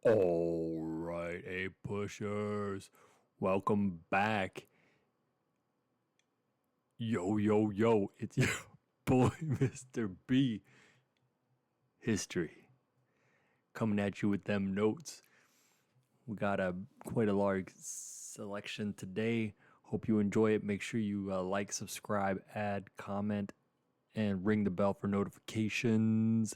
All right, A pushers, welcome back. Yo, yo, yo, it's your boy, Mr. B. History. Coming at you with them notes. We got quite a large selection today. Hope you enjoy it. Make sure you like, subscribe, add, comment, and ring the bell for notifications.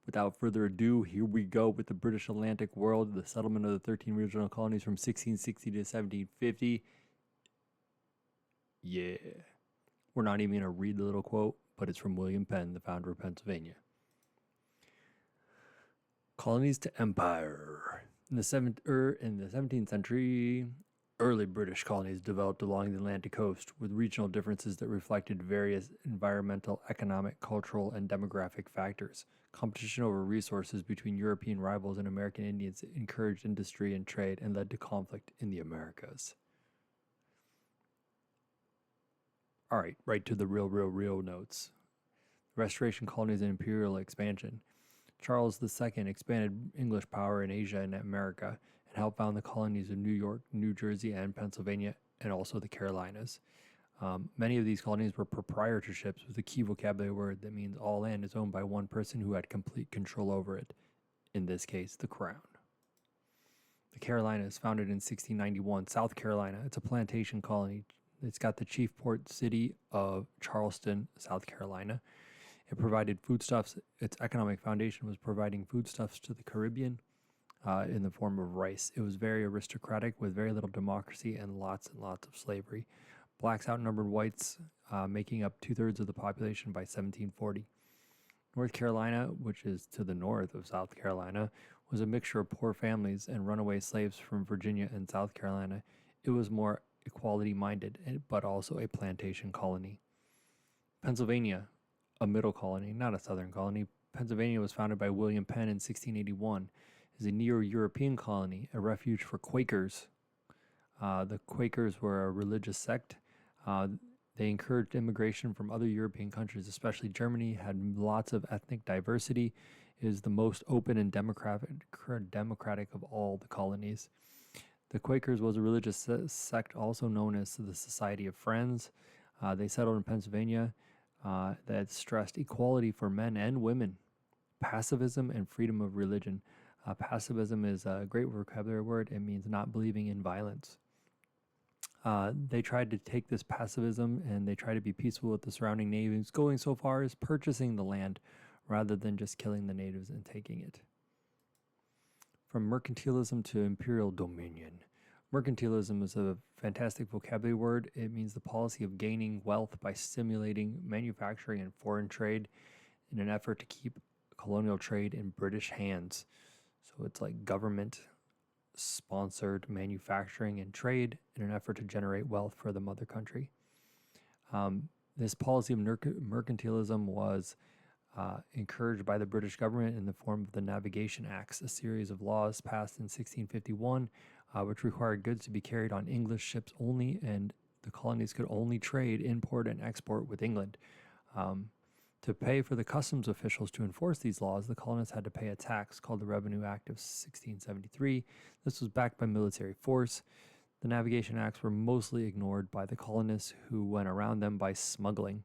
Without further ado, here we go with the British Atlantic world, the settlement of the 13 regional colonies from 1660 to 1750. Yeah. We're not even going to read the little quote, but it's from William Penn, the founder of Pennsylvania. Colonies to empire. In the 17th century, early British colonies developed along the Atlantic coast with regional differences that reflected various environmental, economic, cultural, and demographic factors. Competition over resources between European rivals and American Indians encouraged industry and trade and led to conflict in the Americas. All right, right to the real notes. Restoration colonies and imperial expansion. Charles II expanded English power in Asia and America and helped found the colonies of New York, New Jersey, and Pennsylvania, and also the Carolinas. Many of these colonies were proprietorships with a key vocabulary word that means all land is owned by one person who had complete control over it, in this case, the crown. The Carolinas, founded in 1691, South Carolina. It's a plantation colony. It's got the chief port city of Charleston, South Carolina. It provided foodstuffs. Its economic foundation was providing foodstuffs to the Caribbean in the form of rice. It was very aristocratic with very little democracy and lots of slavery. Blacks outnumbered whites, making up 2/3 of the population by 1740. North Carolina, which is to the north of South Carolina, was a mixture of poor families and runaway slaves from Virginia and South Carolina. It was more equality-minded, but also a plantation colony. Pennsylvania, a middle colony, not a southern colony. Pennsylvania was founded by William Penn in 1681. It is a Neo-European colony, a refuge for Quakers. The Quakers were a religious sect. They encouraged immigration from other European countries, especially Germany, had lots of ethnic diversity. It is the most open and democratic of all the colonies. The Quakers was a religious sect also known as the Society of Friends. They settled in Pennsylvania that stressed equality for men and women, pacifism, and freedom of religion. Pacifism is a great vocabulary word. It means not believing in violence. They tried to take this pacifism and they tried to be peaceful with the surrounding natives, going so far as purchasing the land rather than just killing the natives and taking it. From mercantilism to imperial dominion. Mercantilism is a fantastic vocabulary word. It means the policy of gaining wealth by stimulating manufacturing and foreign trade in an effort to keep colonial trade in British hands. So it's like government-sponsored manufacturing and trade in an effort to generate wealth for the mother country. This policy of mercantilism was encouraged by the British government in the form of the Navigation Acts, a series of laws passed in 1651, which required goods to be carried on English ships only, and the colonies could only trade, import, and export with England. To pay for the customs officials to enforce these laws, the colonists had to pay a tax called the Revenue Act of 1673. This was backed by military force. The Navigation Acts were mostly ignored by the colonists, who went around them by smuggling.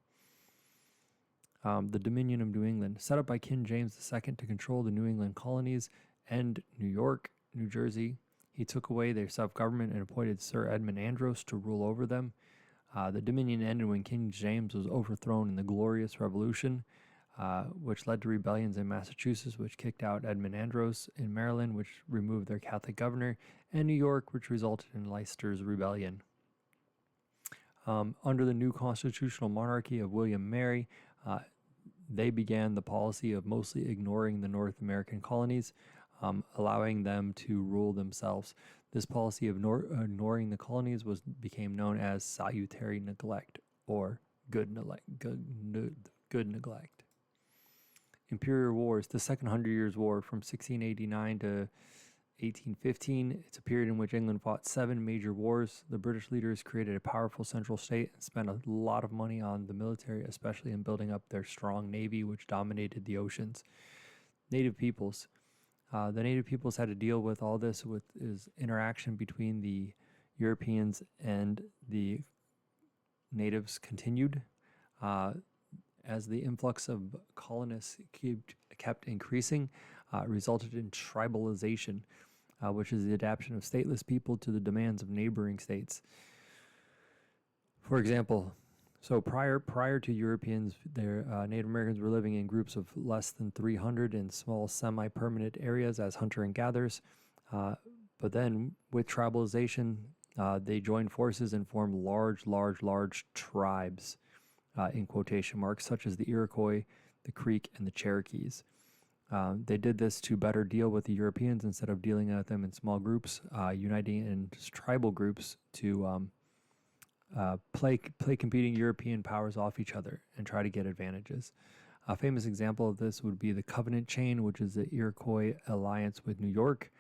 The Dominion of New England, set up by King James II to control the New England colonies and New York, New Jersey. He took away their self-government and appointed Sir Edmund Andros to rule over them. The Dominion ended when King James was overthrown in the Glorious Revolution, which led to rebellions in Massachusetts, which kicked out Edmund Andros, in Maryland, which removed their Catholic governor, and New York, which resulted in Leicester's Rebellion. Under the new constitutional monarchy of William Mary, they began the policy of mostly ignoring the North American colonies, allowing them to rule themselves. This policy of ignoring the colonies became known as salutary neglect, or good neglect. Imperial Wars, the Second Hundred Years' War from 1689 to 1815. It's a period in which England fought 7 major wars. The British leaders created a powerful central state and spent a lot of money on the military, especially in building up their strong navy, which dominated the oceans. Native peoples. The native peoples had to deal with all this with is interaction between the Europeans and the natives continued. As the influx of colonists kept increasing, resulted in tribalization, which is the adaptation of stateless people to the demands of neighboring states. For example, so prior to Europeans, Native Americans were living in groups of less than 300 in small semi-permanent areas as hunter and gatherers. But then with tribalization, they joined forces and formed large tribes, in quotation marks, such as the Iroquois, the Creek, and the Cherokees. They did this to better deal with the Europeans instead of dealing with them in small groups, uniting in tribal groups to play competing European powers off each other and try to get advantages. A famous example of this would be the Covenant Chain, which is the Iroquois alliance with New York.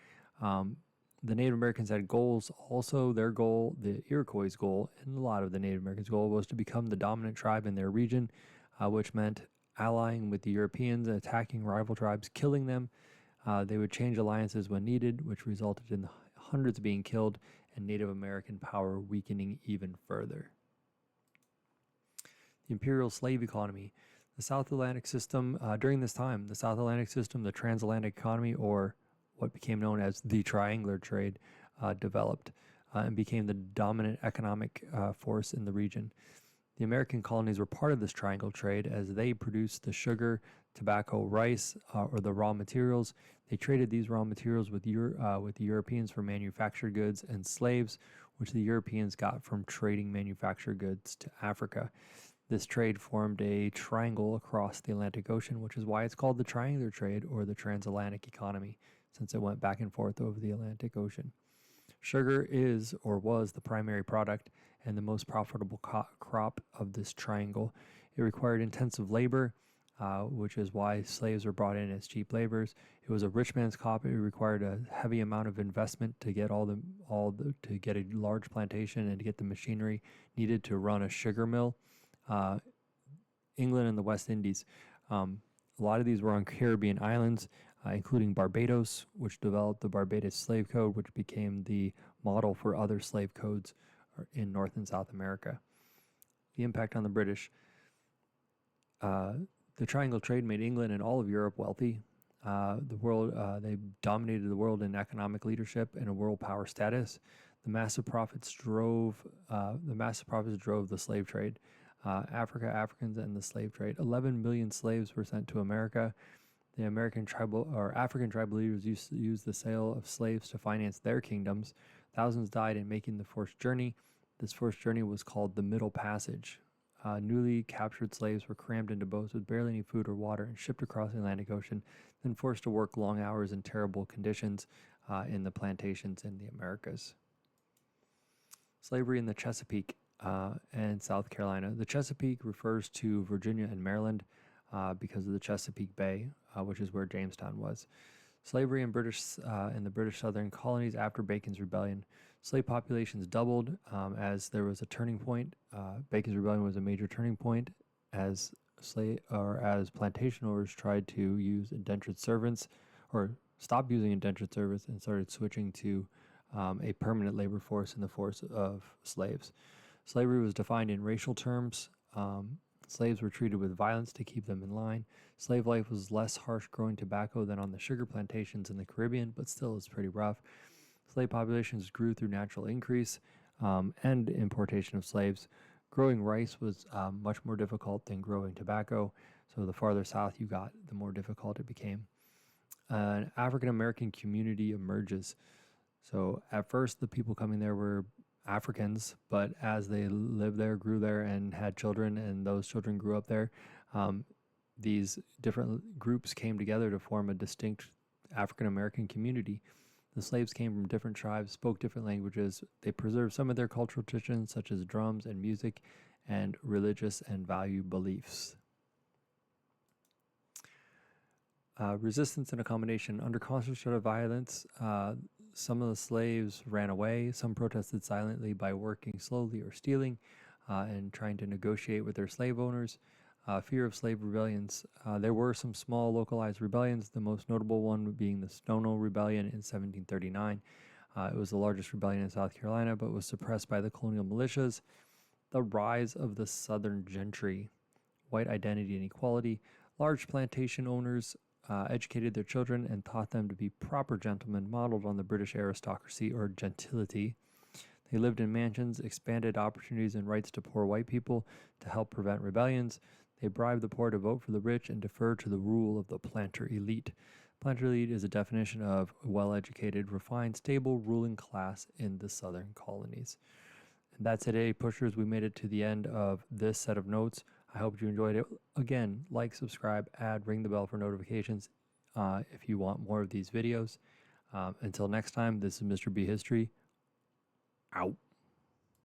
The Native Americans had goals. Also, their goal, the Iroquois' goal, and a lot of the Native Americans' goal, was to become the dominant tribe in their region, which meant allying with the Europeans, attacking rival tribes, killing them. They would change alliances when needed, which resulted in hundreds being killed and Native American power weakening even further. The imperial slave economy. The South Atlantic system, during this time, the South Atlantic system, the transatlantic economy, or what became known as the triangular trade, developed and became the dominant economic force in the region. The American colonies were part of this triangle trade as they produced the sugar, tobacco, rice, or the raw materials. They traded these raw materials with the Europeans for manufactured goods and slaves, which the Europeans got from trading manufactured goods to Africa. This trade formed a triangle across the Atlantic Ocean, which is why it's called the triangular trade or the transatlantic economy, since it went back and forth over the Atlantic Ocean. Sugar is or was the primary product and the most profitable crop of this triangle. It required intensive labor, which is why slaves were brought in as cheap laborers. It was a rich man's crop. It required a heavy amount of investment to get to get a large plantation and to get the machinery needed to run a sugar mill. England and the West Indies. A lot of these were on Caribbean islands, including Barbados, which developed the Barbados Slave Code, which became the model for other slave codes in North and South America. The impact on the British. The triangle trade made England and all of Europe wealthy. They dominated the world in economic leadership and a world power status. The massive profits drove the slave trade. Africans, and the slave trade. 11 million slaves were sent to America. The African tribal leaders used to use the sale of slaves to finance their kingdoms. Thousands died in making the forced journey. This forced journey was called the Middle Passage. Newly captured slaves were crammed into boats with barely any food or water and shipped across the Atlantic Ocean, then forced to work long hours in terrible conditions in the plantations in the Americas. Slavery in the Chesapeake and South Carolina. The Chesapeake refers to Virginia and Maryland because of the Chesapeake Bay, which is where Jamestown was. Slavery in the British Southern colonies after Bacon's Rebellion. Slave populations doubled as there was a turning point. Bacon's Rebellion was a major turning point as plantation owners tried to use indentured servants or stop using indentured servants and started switching to a permanent labor force in the force of slaves. Slavery was defined in racial terms. Slaves were treated with violence to keep them in line. Slave life was less harsh growing tobacco than on the sugar plantations in the Caribbean, but still is pretty rough. Slave populations grew through natural increase and importation of slaves. Growing rice was much more difficult than growing tobacco, so the farther south you got, the more difficult it became. An African American community emerges. So at first, the people coming there were Africans, but as they lived there, grew there, and had children, and those children grew up there, these different groups came together to form a distinct African American community. The slaves came from different tribes, spoke different languages. They preserved some of their cultural traditions, such as drums and music, and religious and value beliefs. Resistance and accommodation. Under constant threat of violence, some of the slaves ran away. Some protested silently by working slowly or stealing and trying to negotiate with their slave owners. Fear of slave rebellions. There were some small localized rebellions, the most notable one being the Stono Rebellion in 1739. It was the largest rebellion in South Carolina, but was suppressed by the colonial militias. The rise of the Southern gentry, white identity and equality. Large plantation owners educated their children and taught them to be proper gentlemen, modeled on the British aristocracy or gentility. They lived in mansions, expanded opportunities and rights to poor white people to help prevent rebellions. They bribed the poor to vote for the rich and defer to the rule of the planter elite. Planter elite is a definition of a well-educated, refined, stable ruling class in the southern colonies. And that's it, today, pushers. We made it to the end of this set of notes. I hope you enjoyed it. Again, like, subscribe, add, ring the bell for notifications if you want more of these videos. Until next time, this is Mr. B History. Out.